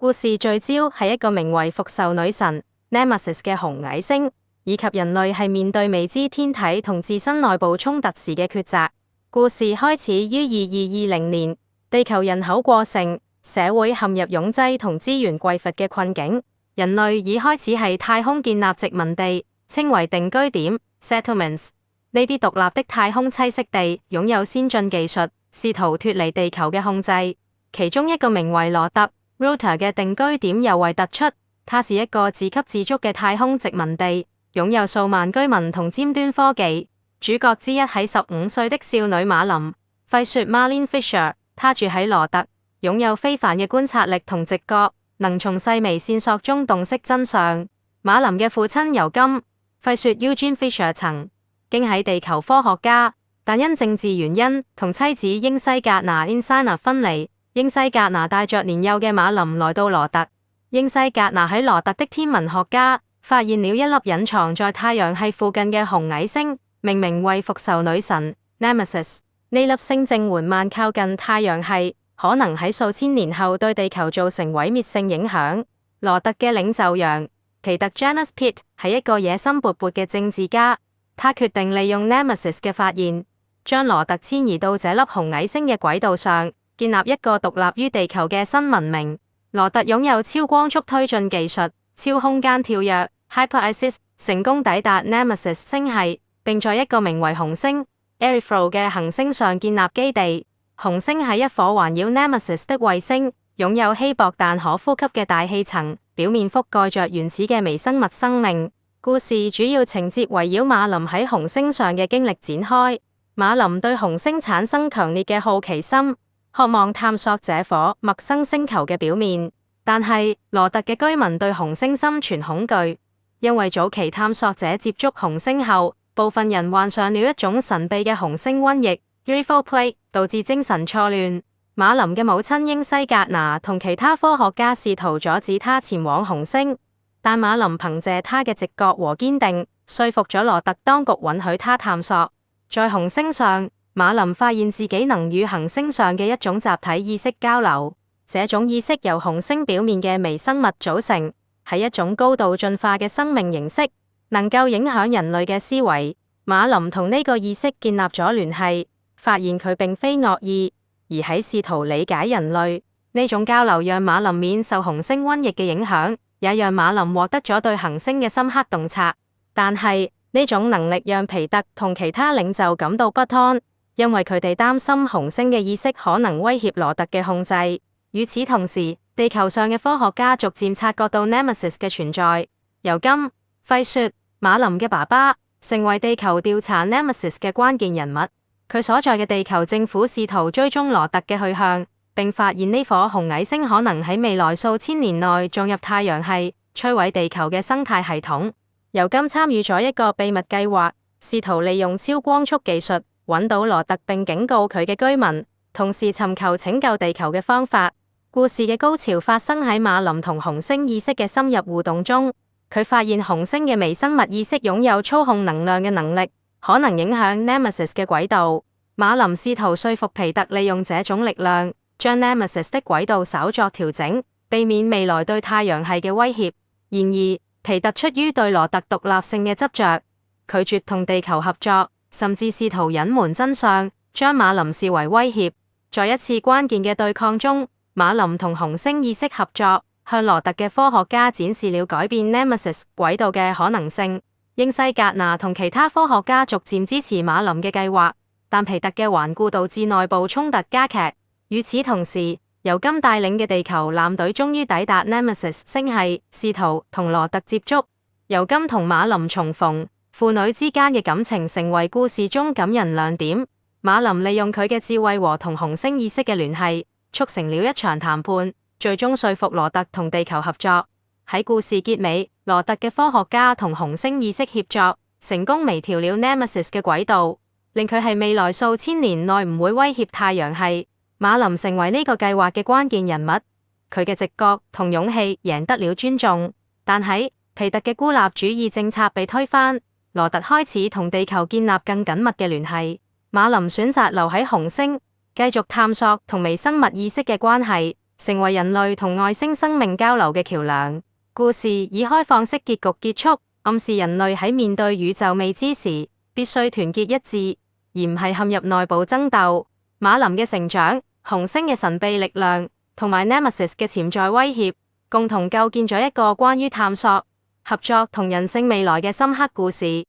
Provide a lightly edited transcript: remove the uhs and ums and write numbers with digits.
故事聚焦係一個名為復仇女神 Nemesis 嘅紅矮星，以及人類係面對未知天體同自身內部衝突時嘅抉擇。故事開始於2220年，地球人口過剩，社會陷入擁擠同資源匱乏嘅困境。人類已開始喺太空建立殖民地，稱為定居點 （settlements）。呢啲獨立的太空棲息地擁有先進技術，試圖脫離地球嘅控制。其中一個名為羅特 Rota 嘅定居點尤為突出，它是一個自給自足嘅太空殖民地，擁有數萬居民同尖端科技。主角之一係15歲的少女馬林，費雪 Marlene Fisher， 她住喺羅特，擁有非凡嘅觀察力同直覺，能從細微線索中洞悉真相。馬林嘅父親尤金，費雪 Eugene Fisher 曾經喺地球科學家，但因政治原因同妻子英西格拿 Insana 分離。英西格拿帶着年幼嘅馬林來到羅特。英西格拿喺羅特的天文學家發現了一粒隱藏在太陽系附近嘅紅矮星，命名為復仇女神 Nemesis。呢粒星正緩慢靠近太陽系，可能喺數千年後對地球造成毀滅性影響。羅特嘅領袖楊皮特 Janus Pitt 係一個野心勃勃嘅政治家，他決定利用 Nemesis 嘅發現，將羅特遷移到這粒紅矮星嘅軌道上，建立一個獨立於地球嘅新文明。羅特擁有超光速推進技術、超空間跳躍 （Hyperesis）， 成功抵達 Nemesis 星系，並在一個名為紅星 Erythro 嘅行星上建立基地。紅星係一顆環繞 Nemesis 的衛星，擁有稀薄但可呼吸嘅大氣層，表面覆蓋着原始嘅微生物生命。故事主要情節圍繞馬林喺紅星上嘅經歷展開。馬林對紅星產生強烈嘅好奇心，渴望探索這顆陌生星球嘅表面。但係羅特嘅居民對紅星心存恐懼，因為早期探索者接觸紅星後，部分人患上了一種神秘嘅紅星瘟疫 （Erythro Plague），導致精神錯亂。馬林嘅母親英西格拿同其他科學家試圖阻止他前往紅星，但馬林憑借他嘅直覺和堅定，說服咗羅特當局允許他探索。在紅星上，馬林發現自己能與行星上嘅一種集體意識交流，這種意識由紅星表面嘅微生物組成，係一種高度進化嘅生命形式，能夠影響人類嘅思維。馬林同呢個意識建立咗聯繫，發現佢並非惡意，而喺試圖理解人類。呢種交流讓馬林免受紅星瘟疫嘅影響，也讓馬林獲得咗對行星嘅深刻洞察。但係呢種能力讓皮特同其他領袖感到不安，因為佢哋擔心紅星嘅意識可能威脅羅特嘅控制。與此同時，地球上嘅科學家逐漸察覺到 Nemesis 嘅存在。尤金、費雪、馬林嘅爸爸成為地球調查 Nemesis 嘅關鍵人物。佢所在嘅地球政府試圖追蹤羅特嘅去向，並發現呢顆紅矮星可能喺未來數千年內撞入太陽系，摧毀地球嘅生態系統。尤金參與咗一個秘密計劃，試圖利用超光速技術揾到羅特並警告佢嘅居民，同時尋求拯救地球嘅方法。故事嘅高潮發生喺馬林同紅星意識嘅深入互動中，佢發現紅星嘅微生物意識擁有操控能量嘅能力，可能影響 Nemesis 嘅軌道。馬林試圖說服皮特利用這種力量，將 Nemesis 的軌道稍作調整，避免未來對太陽系嘅威脅。然而，皮特出於對羅特獨立性嘅執着，拒絕同地球合作，甚至試圖隱瞞真相，將馬林視為威脅。在一次關鍵嘅對抗中，馬林同紅星意識合作，向羅特嘅科學家展示了改變 Nemesis 軌道嘅可能性。英西格拿同其他科學家逐漸支持馬林嘅計劃，但皮特嘅頑固導致內部衝突加劇。與此同時，尤金帶領嘅地球艦隊終於抵達 Nemesis 星系，試圖同羅特接觸。尤金同馬林重逢，父女之間嘅感情成為故事中感人亮點。馬林利用佢嘅智慧和同紅星意識嘅聯繫，促成了一場談判，最終說服羅特同地球合作。喺故事結尾，羅特嘅科學家同紅星意識協作，成功微調了 Nemesis 嘅軌道，令佢喺未來數千年內唔會威脅太陽系。馬林成為呢個計劃嘅關鍵人物，佢嘅直覺同勇氣贏得了尊重。但係皮特嘅孤立主義政策被推翻，羅特開始同地球建立更緊密嘅聯繫。馬林選擇留喺紅星，繼續探索同微生物意識嘅關係，成為人類同外星生命交流嘅橋樑。故事以開放式結局結束，暗示人類喺面對宇宙未知時，必須團結一致，而唔係陷入內部爭鬥。馬林嘅成長、紅星嘅神秘力量，同埋 Nemesis 嘅潛在威脅，共同構建咗一個關於探索、合作同人性未來嘅深刻故事。